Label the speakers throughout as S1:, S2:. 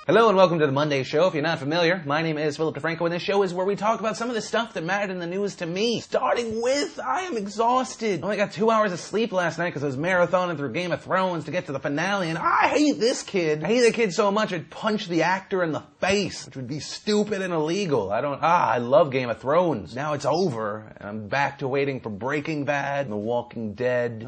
S1: Hello and welcome to the Monday Show. If you're not familiar, my name is Philip DeFranco, and this show is where we talk about some of the stuff that mattered in the news to me. Starting with, I am exhausted. I only got 2 hours of sleep last night because I was marathoning through Game of Thrones to get to the finale, and I hate this kid. I hate that kid so much I'd punch the actor in the face, which would be stupid and illegal. I love Game of Thrones. Now it's over, and I'm back to waiting for Breaking Bad and The Walking Dead.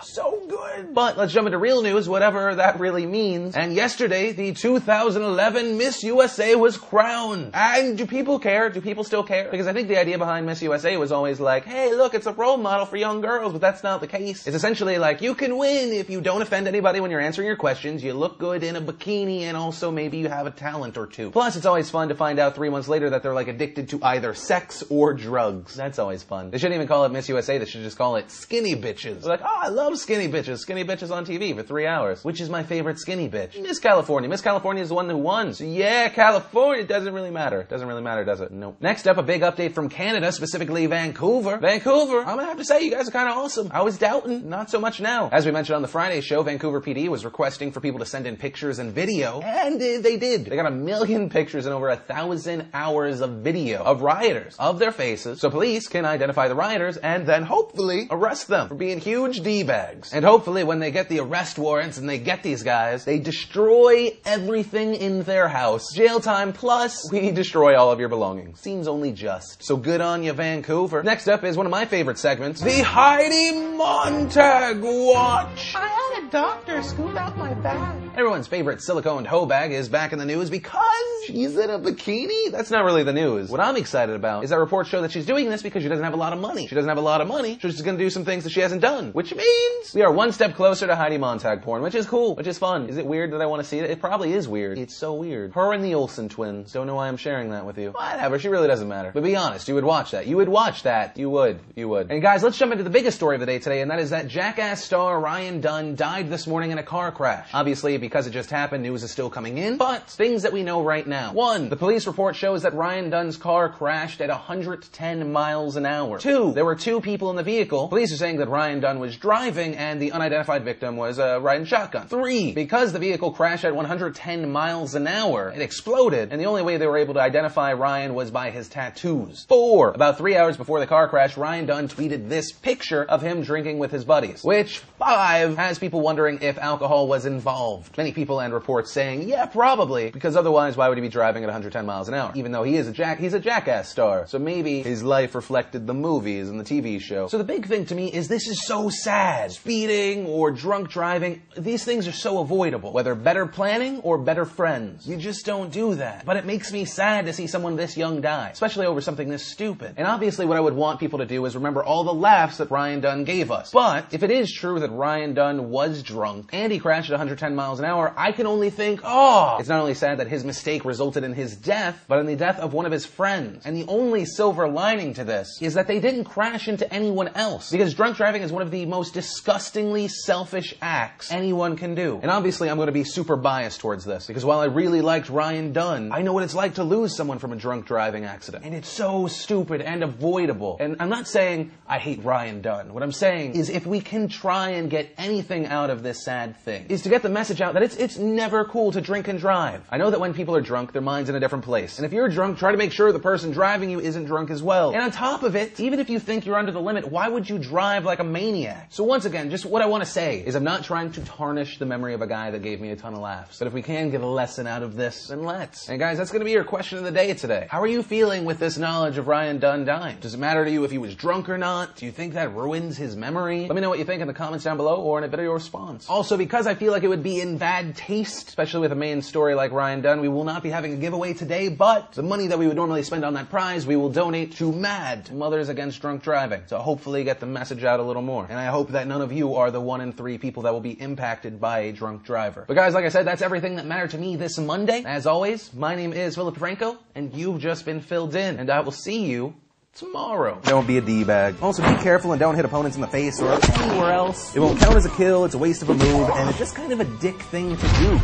S1: So good. But let's jump into real news, whatever that really means. And yesterday, the 2011 Miss USA was crowned. And do people care? Do people still care? Because I think the idea behind Miss USA was always like, hey, look, it's a role model for young girls, but that's not the case. It's essentially like, you can win if you don't offend anybody when you're answering your questions, you look good in a bikini, and also maybe you have a talent or two. Plus, it's always fun to find out 3 months later that they're like addicted to either sex or drugs. That's always fun. They shouldn't even call it Miss USA, they should just call it Skinny Bitches. They're like, oh, I love skinny bitches. Skinny bitches on TV for 3 hours. Which is my favorite skinny bitch? Miss California. Miss California is the one who won. So yeah, California. It doesn't really matter. Doesn't really matter, does it? Nope. Next up, a big update from Canada, specifically Vancouver. Vancouver, I'm gonna have to say, you guys are kind of awesome. I was doubting, not so much now. As we mentioned on the Friday show, Vancouver PD was requesting for people to send in pictures and video, and they did. They got 1 million pictures and over 1,000 hours of video of rioters, of their faces, so police can identify the rioters and then hopefully arrest them for being huge D-bags. And hopefully when they get the arrest warrants and they get these guys, they destroy everything in their house. Jail time plus we destroy all of your belongings. Seems only just. So good on you, Vancouver. Next up is one of my favorite segments, the Heidi Montag Watch. I had a doctor scoop out my bag. Everyone's favorite siliconed hoe bag is back in the news because she's in a bikini? That's not really the news. What I'm excited about is that reports show that she's doing this because she doesn't have a lot of money. She doesn't have a lot of money, so she's gonna do some things that she hasn't done, which means we are one step closer to Heidi Montag porn, which is cool, which is fun. Is it weird that I want to see it? It probably is weird. It's so weird. Her and the Olsen twins. Don't know why I'm sharing that with you. Whatever, she really doesn't matter. But be honest, you would watch that. You would watch that. You would. You would. And guys, let's jump into the biggest story of the day today, and that is that Jackass star Ryan Dunn died this morning in a car crash. Obviously, because it just happened, news is still coming in, but things that we know right now. 1. The police report shows that Ryan Dunn's car crashed at 110 miles an hour. 2. There were 2 people in the vehicle. Police are saying that Ryan Dunn was driving and the unidentified victim was riding shotgun. 3. Because the vehicle crashed at 110 miles an hour, it exploded, and the only way they were able to identify Ryan was by his tattoos. 4. About 3 hours before the car crash, Ryan Dunn tweeted this picture of him drinking with his buddies, which 5 has people wondering if alcohol was involved. Many people and reports saying, yeah, probably, because otherwise why would he be driving at 110 miles an hour? Even though he's a Jackass star, so maybe his life reflected the movies and the TV show. So the big thing to me is this is so sad. Speeding or drunk driving, these things are so avoidable. Whether better planning or better friends. You just don't do that. But it makes me sad to see someone this young die, especially over something this stupid. And obviously what I would want people to do is remember all the laughs that Ryan Dunn gave us. But if it is true that Ryan Dunn was drunk and he crashed at 110 miles an hour, I can only think, oh, it's not only sad that his mistake resulted in his death, but in the death of one of his friends. And the only silver lining to this is that they didn't crash into anyone else, because drunk driving is one of the most disgustingly selfish acts anyone can do. And obviously I'm going to be super biased towards this, because while I really liked Ryan Dunn, I know what it's like to lose someone from a drunk driving accident. And it's so stupid and avoidable. And I'm not saying I hate Ryan Dunn. What I'm saying is if we can try and get anything out of this sad thing, is to get the message out that it's never cool to drink and drive. I know that when people are drunk, their mind's in a different place. And if you're drunk, try to make sure the person driving you isn't drunk as well. And on top of it, even if you think you're under the limit, why would you drive like a maniac? So once again, just what I want to say is I'm not trying to tarnish the memory of a guy that gave me a ton of laughs. But if we can get a lesson out of this, then let's. And guys, that's going to be your question of the day today. How are you feeling with this knowledge of Ryan Dunn dying? Does it matter to you if he was drunk or not? Do you think that ruins his memory? Let me know what you think in the comments down below or in a video response. Also, because I feel like it would be in bad taste, especially with a main story like Ryan Dunn, we will not be having a giveaway today, but the money that we would normally spend on that prize, we will donate to MAD, Mothers Against Drunk Driving, to hopefully get the message out a little more. And I hope that none of you are the 1 in 3 people that will be impacted by a drunk driver. But guys, like I said, that's everything that mattered to me this Monday. As always, my name is Philip DeFranco, and you've just been filled in, and I will see you tomorrow. Don't be a D-bag. Also, be careful and don't hit opponents in the face or anywhere else. It won't count as a kill, it's a waste of a move, and it's just kind of a dick thing to do.